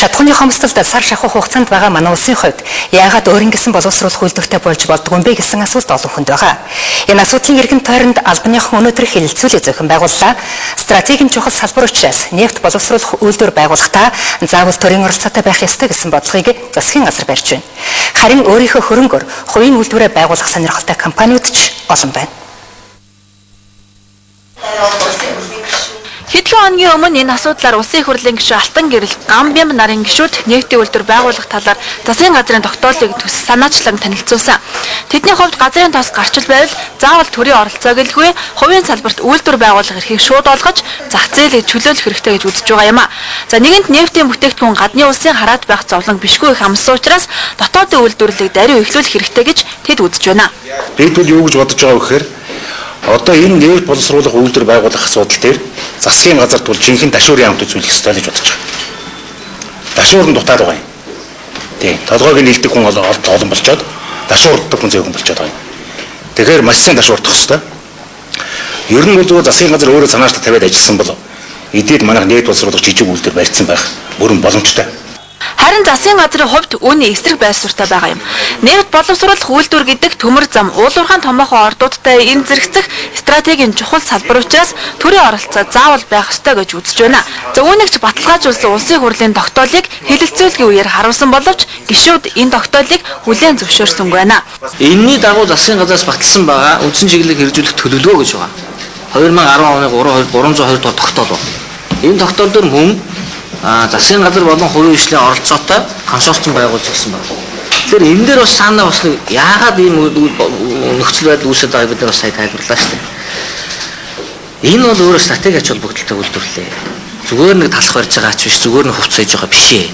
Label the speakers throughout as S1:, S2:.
S1: Шатхууны хомсдолд сар шахах хугацаанд байгаа манай улсын хувьд яагаад өөрөнгөсөн боловсруулах үйлдвэртэй болж болдгоо юм бэ гэсэн асуулт олон хүнд байгаа. Энэ асуудлын эргэн тойронд албаныхан өнөөдөр хэлэлцүүлэг зохион байгууллаа. Стратегийн чухал салбар учраас нефт боловсруулах үйлдвэр байгуулахдаа заавал төрийн оролцоотой байх ёстой гэсэн бодлогыг засгийн газар барьж байна. Харин өөрийнхөө хөрөнгөөр хувийн үйлдвэрээ байгуулах сонирхолтой компаниуд ч олон байна.
S2: Хэдхэн хоногийн өмнө энэ асуудлаар улсын их хурлын гишүүн Алтан гэрэл Гамбиам нарын гишүүд нефтийн үйлдвэр байгуулах талаар засгийн газрын тогтоолыг санаачлан танилцуулсан. Тэдний хувьд газрын тос гарчил байвал заавал төрийн оролцоог илгүй хувийн салбарт үйлдвэр байгуулах эрхийг шууд олгож зах зээлийг чөлөөлөх хэрэгтэй гэж үзэж байгаа юм а. За нэгэнт нефтийн бүтээгдэхүүн гадны улсын хараад байх зовлон бишгүй их амссан учраас дотоодын үйлдвэрлэлийг даруй эхлүүлэх хэрэгтэй гэж тэд үзэж байна.
S3: Бид бол юу гэж бодож байгаа вэ гэхээр одоо энэ нефт боловсруулах үйлдвэр байгуулах асуудал дээр засгийн газарт бол жинхэнэ дашуурын амт үзүүлэх ёстой гэж бодож байгаа. Дашуур нь дутаад байгаа юм. Тийм. Толгойг нь илдэг хүн олон болчоод дашуурддаг хүн зөөхөн болчоод байгаа юм. Тэгэхээр маш сайн дашуурдах ёстой. Ер нь бол зөвхөн засгийн газар өөрөө санаачлал тавиад ажилласан бол эдээд манайх нефт боловсруулах жижиг үйлдвэр барьсан байх бүрэн боломжтой.
S2: Харин засгийн газрын хувьд үүний эсрэг байр суурьтай байгаа юм. Нефт боловсруулах үйлдвэр гэдэг төмөр зам уулуурхаан томоохон ордуудтай энэ зэрэгцэх стратегийн чухал салбар учраас төрийн оролцоо заавал байх ёстой гэж үзэж байна. За үүнийг ч баталгаажуулсан улсын хурлын тогтоолыг хэлэлцүүлгийн үеэр харуулсан боловч гишүүд энэ тогтоолыг хүлээн зөвшөөрсөнгүй байна.
S4: Энэний дагуу засгийн газраас баталсан байгаа үндсэн чиглэлийг хэрэгжүүлэх төлөвлөгөө гэж байгаа. 2010 оны 302 дугаар тогтоол байна. Энэ тогтоол дээр мөн засгийн газар болон хувийн хөгжлийн оролцоотой консорциум байгуулж ирсэн байна. Тэгэхээр энэ дээр бас санаа бас яагаад ийм нөхцөл байдал үүсэж байгааг бид нар бас сая тайлбарлаа шүү дээ. Энэ бол өөрөө стратеги ач холбогдолтой үйлдвэрлэлээ. Зүгээр нэг талах барьж байгаа ч биш, зүгээр нэг хувцас хийж байгаа биш ээ.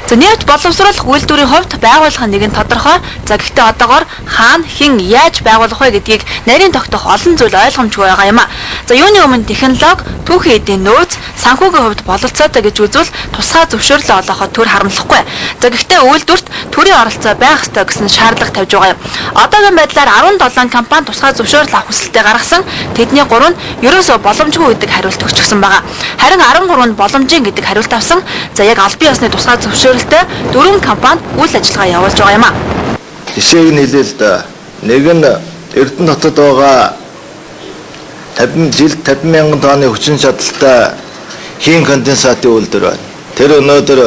S2: За нефт боловсруулах үйлдвэрийн хувьд байгуулах нэг нь тодорхой. За гэхдээ одоогоор хаана хэн яаж байгуулах вэ гэдгийг нарийн тогтоох олон зүйл ойлгомжгүй байгаа юм а. За юуны өмнө технологи, түүхийн эдийн нөөц, санхүүгийн хувьд бололцоотой гэж үзвэл тусгай зөвшөөрлөө олоход төр харамлахгүй. За гэхдээ үйлдвэрт төрийн оролцоо байх ёстой гэсэн шаардлага тавьж байгаа юм. Одоогийн байдлаар 17 компани тусгай зөвшөөрөл авах хүсэлтээ гаргасан. Тэдний 3 нь ерөөсөө боломжгүй гэдэг хариулт өгчихсөн байгаа. Харин 13 нь боломжийн гэдэг хариулт авсан. За яг албан ёсны тусгай зөвшөөрөлтэй 4 компани үйл ажиллагаа явуулж байгаа юм а.
S5: Жишээг нь хэлээ л да. Нэг нь Эрдэнэ хотод байгаа 50 мянган тонны хүчин чадалтай хийн конденсатын үйлдвэр байна. Тэр өнөөдөр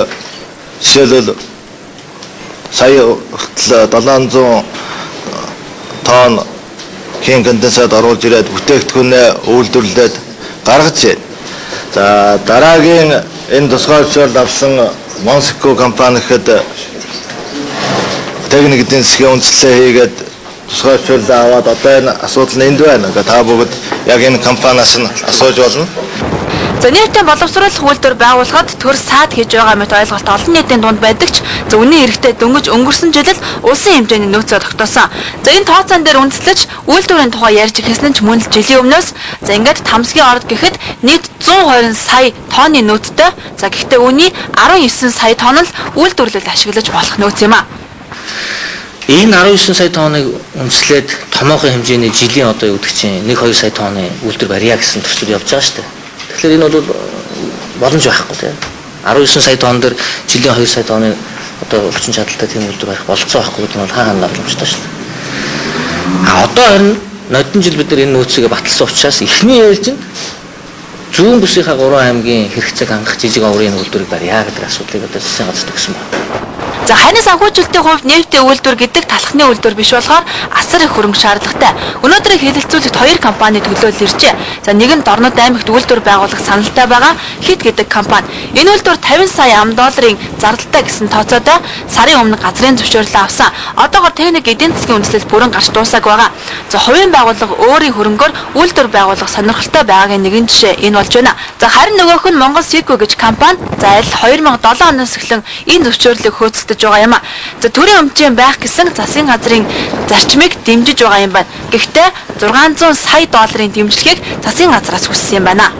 S5: жишээлбэл сая хүртэл 700 тонн хийн конденсат оруулж ирээд бүтээгдэхүүнээ үйлдвэрлээд гаргаж байна. За дараагийн энэ тусгай зөвшөөрөл авсан Монско компани гэхэд техник эдийн засгийн үндэслэлээ хийгээд тусгай зөвшөөрөл аваад одоо энэ асуудал нь энд байна. Та бүгд яг энэ компаниас нь асууж болно.
S2: За нефтийн боловсруулах үйлдвэр байгуулахад төр саад хийж байгаа мэт ойлголт олон нийтийн дунд байдаг ч за үнийн эрхтэй дөнгөж өнгөрсөн жилд улсын хэмжээний нөөцөө тогтоосон. За энэ тооцоон дээр үндэслэж үйлдвэрийн тухай ярьж ирсэн ч мөн л жилийн өмнөөс за ингээд Тамсгийн орд гэхэд нийт 120 сая тонны нөөцтэй. За гэхдээ үүний 19 сая тонн л үйлдвэрлэлд ашиглаж болох нөөц юм а.
S4: Энэ 19 сая тонныг үндэслээд томоохон хэмжээний жилийн одоо юу гэдэг чинь 1-2 сая тонны үйлдвэр барья гэсэн төсөл явж байгаа шүү дээ. Тэгэхээр энэ бол боломж байхгүй тийм. 19 сая тонн дээр жилийн 2 сая тонны одоо хүчин чадалтай тийм үйлдвэр барих болцоо байхгүй гэдэг нь бол хаана боломжтой шүү дээ. Одоо харин нодон жил бид нар энэ нөөцийг баталсан учраас эхний ээлж нь зүүн бүсийнхаа 3 аймгийн хэрэгцээг хангах жижиг оврын үйлдвэрийг барья гэдэг асуудлыг одоо засгийн газар төгсөн байна.
S2: За хань санхүүжилтийн хувьд нефтийн үйлдвэр гэдэг талхны үйлдвэр биш болохоор асар их хөрөнгө шаардлагатай. Өнөөдрийг хэлэлцүүлэхэд 2 компани төлөөлөл иржээ. За нэг нь Дорнод аймагт үйлдвэр байгуулах саналтай байгаа Хит гэдэг компани. Энэ үйлдвэр 50 сая $50 зардалтай гэсэн тооцоотой сарын өмнө газрын зөвшөөрлөө авсан. Одоогоор техник эдийн засгийн үндэслэл бүрэн гарч дуусаагүй байгаа. За хувийн байгууллага өөрийн хөрөнгөөр үйлдвэр байгуулах сонирхолтой байгаагийн нэгэн жишээ энэ болж байна. За харин нөгөөх нь Монгол Сико гэж компани за аль 2007 оноос эхлэн энэ зөвшөөрлийг хөөцөлдөж байгаа юм а. За төрийн өмчийн байх гэсэн засгийн газрын зарчмыг дэмжиж байгаа юм байна. Гэхдээ $600 сая дэмжлэгийг засгийн газраас хүссэн юм байна.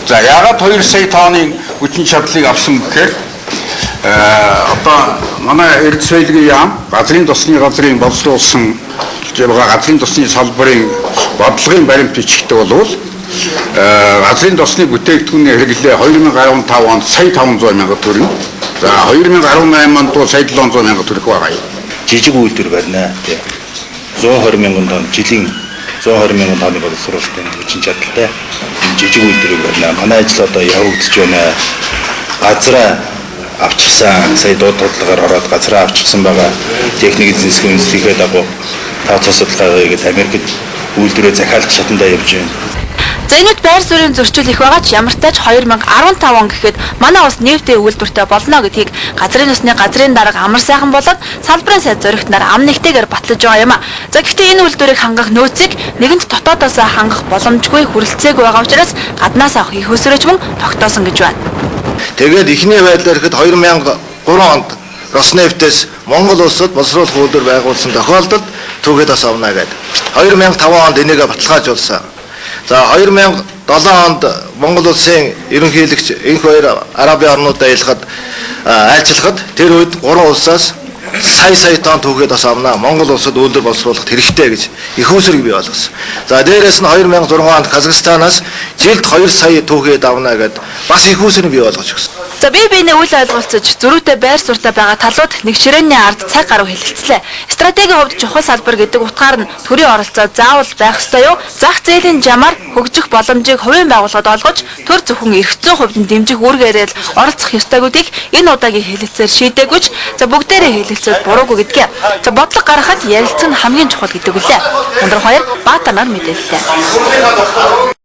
S6: За яагаад 2 сая тонны хүчин чадлыг авсан гэхээр одоо манай Эрдэнэ соёлын яам газрын тосны боловсруулсан газрын тосны салбарын бодлогын баримт бичигдэх болвол газрын тосны бүтээгдэхүүний хэрэглээ 2015 онд сая 500 мянга төгрөг За 2018 онд бол сая 700 мянга төгрөг байгаа юм.
S3: Жижиг үйлдвэр барина. 120 мянган тонн жилийн 120 мянган тонны боловсруулалтын хүчин чадалтай жижиг үйлдвэрийг барина. Манай ажил одоо явагдаж байна. Газраа авчихсан, сая дуудлагаар ороод газраа авчихсан байгаа техник эзэн засгийн үндэслэхээ дагуу тооцоо судалгаа хийгээд Америкт үйлдвэрээ захиалах шатндаа явж байна.
S2: За энэт байр суурийн зөрчил их байгаа ч ямар ч тач 2015 он гэхэд манай улс нефтийн үйлдвэртэй болно гэдгийг газрын усны газрын дарга амар сайхан болоод салбарын сайд зоригтнаар ам нэгтэйгээр батлаж байгаа юм а. За гэхдээ энэ үйлдвэрийг хангах нөөцийг нэгэнт дотоодоос хангах боломжгүй хүрэлцээг байгаа учраас гаднаас авах их өсрөөч мөн тогтоосон гэж байна.
S5: Тэгээд эхний байдлаар ихэд 2003 онд Роснефтээс Монгол улсад боловсруулах үйлдвэр байгуулсан тохиолдолд түүхэд бас авна гэдэг. 2005 онд энийг баталгаажуулсан. За 2007 онд Монгол улсын ерөнхийлөгч энх хоёр Арабын орнуудад айлчлахад тэр үед 3 улсаас сая тонн түүхэд бас авна. Монгол улсад үйлдвэр боловсруулахад хэрэгтэй гэж их усрыг бий болгосон. За дээрээс нь 2006 онд Казахстанаас жилд 2 сая түүхэд авна гэд бас их усрыг бий болгож өгсөн.
S2: За бие биенээ үл ойлголцож зөрүүтэй байр суурьтай байгаа талууд нэг ширээний ард цаг гаруй хэлэлцлээ. Стратегийн хувьд чухал салбар гэдэг утгаар нь төрийн оролцоо заавал байх ёстой юу? Зах зээлийн жамаар хөгжих боломжийг хувийн байгууллагад олгож төр зөвхөн эрх зүйн хувьд нь дэмжих үүргээрээ оролцох ёстой гэдгийг энэ удаагийн хэлэлцээр шийдээгүйч за бүгдээрээ хэлэлцээд буруугүй гэдгээ. За бодлого гаргахад ярилцах нь хамгийн чухал гэдэг үлээ. Өндөр 2 Баатар нар мэдээллээ.